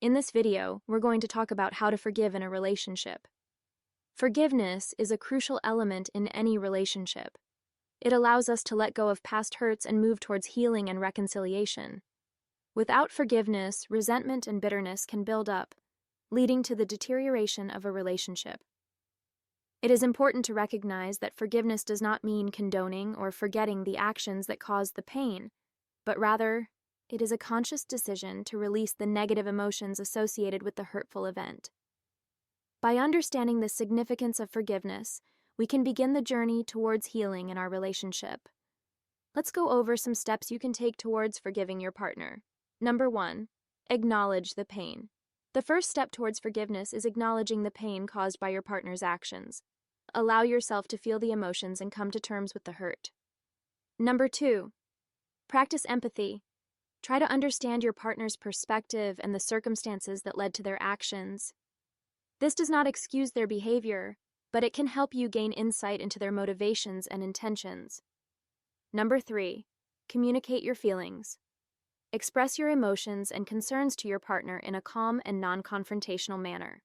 In this video, we're going to talk about how to forgive in a relationship. Forgiveness is a crucial element in any relationship. It allows us to let go of past hurts and move towards healing and reconciliation. Without forgiveness, resentment and bitterness can build up, leading to the deterioration of a relationship. It is important to recognize that forgiveness does not mean condoning or forgetting the actions that caused the pain, but rather, it is a conscious decision to release the negative emotions associated with the hurtful event. By understanding the significance of forgiveness, we can begin the journey towards healing in our relationship. Let's go over some steps you can take towards forgiving your partner. Number 1. Acknowledge the pain. The first step towards forgiveness is acknowledging the pain caused by your partner's actions. Allow yourself to feel the emotions and come to terms with the hurt. Number 2. Practice empathy. Try to understand your partner's perspective and the circumstances that led to their actions. This does not excuse their behavior, but it can help you gain insight into their motivations and intentions. Number 3. Communicate your feelings. Express your emotions and concerns to your partner in a calm and non-confrontational manner.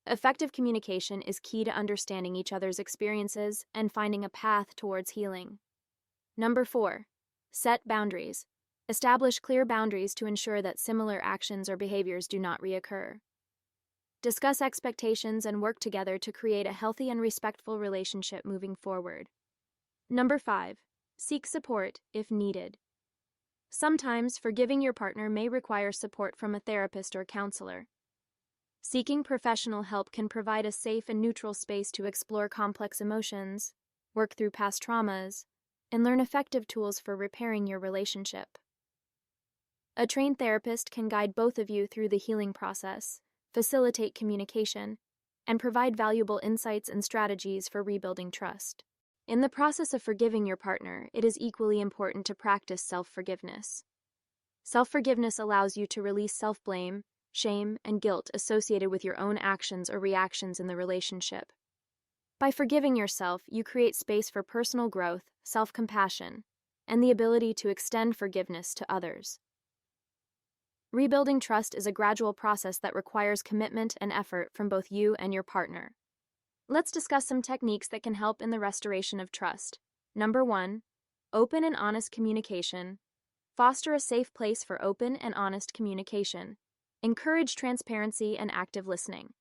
Effective communication is key to understanding each other's experiences and finding a path towards healing. Number 4. Set boundaries. Establish clear boundaries to ensure that similar actions or behaviors do not reoccur. Discuss expectations and work together to create a healthy and respectful relationship moving forward. Number 5. Seek support if needed. Sometimes forgiving your partner may require support from a therapist or counselor. Seeking professional help can provide a safe and neutral space to explore complex emotions, work through past traumas, and learn effective tools for repairing your relationship. A trained therapist can guide both of you through the healing process, facilitate communication, and provide valuable insights and strategies for rebuilding trust. In the process of forgiving your partner, it is equally important to practice self-forgiveness. Self-forgiveness allows you to release self-blame, shame, and guilt associated with your own actions or reactions in the relationship. By forgiving yourself, you create space for personal growth, self-compassion, and the ability to extend forgiveness to others. Rebuilding trust is a gradual process that requires commitment and effort from both you and your partner. Let's discuss some techniques that can help in the restoration of trust. Number 1. Open and honest communication. Foster a safe place for open and honest communication. Encourage transparency and active listening.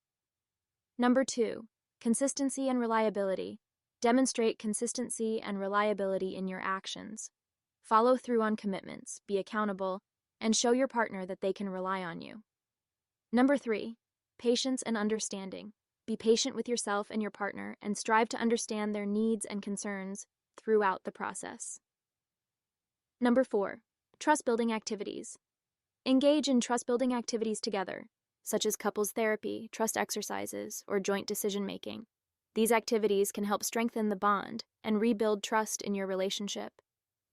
Number 2. Consistency and reliability. Demonstrate consistency and reliability in your actions. Follow through on commitments, be accountable, and show your partner that they can rely on you. Number 3. Patience and understanding. Be patient with yourself and your partner and strive to understand their needs and concerns throughout the process. Number 4. Trust-building activities. Engage in trust-building activities together, such as couples therapy, trust exercises, or joint decision-making. These activities can help strengthen the bond and rebuild trust in your relationship.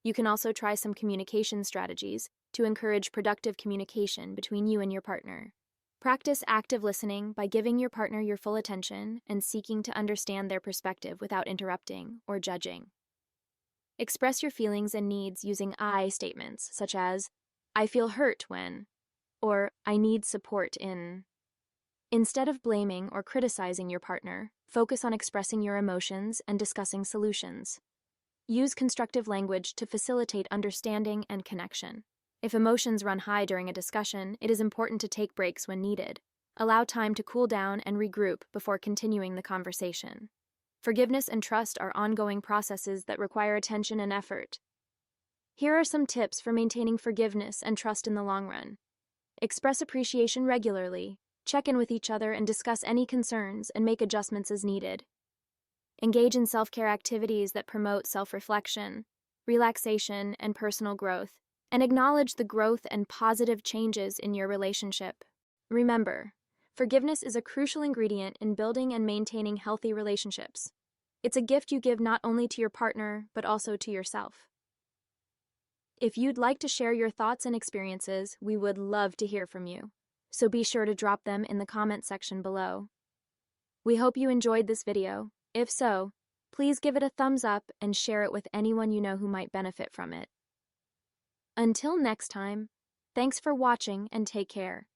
You can also try some communication strategies to encourage productive communication between you and your partner. Practice active listening by giving your partner your full attention and seeking to understand their perspective without interrupting or judging. Express your feelings and needs using I statements, such as, I feel hurt when, or I need support in. Instead of blaming or criticizing your partner, focus on expressing your emotions and discussing solutions. Use constructive language to facilitate understanding and connection. If emotions run high during a discussion, it is important to take breaks when needed. Allow time to cool down and regroup before continuing the conversation. Forgiveness and trust are ongoing processes that require attention and effort. Here are some tips for maintaining forgiveness and trust in the long run. Express appreciation regularly. Check in with each other and discuss any concerns and make adjustments as needed. Engage in self-care activities that promote self-reflection, relaxation, and personal growth, and acknowledge the growth and positive changes in your relationship. Remember, forgiveness is a crucial ingredient in building and maintaining healthy relationships. It's a gift you give not only to your partner, but also to yourself. If you'd like to share your thoughts and experiences, we would love to hear from you. So be sure to drop them in the comment section below. We hope you enjoyed this video. If so, please give it a thumbs up and share it with anyone you know who might benefit from it. Until next time, thanks for watching and take care.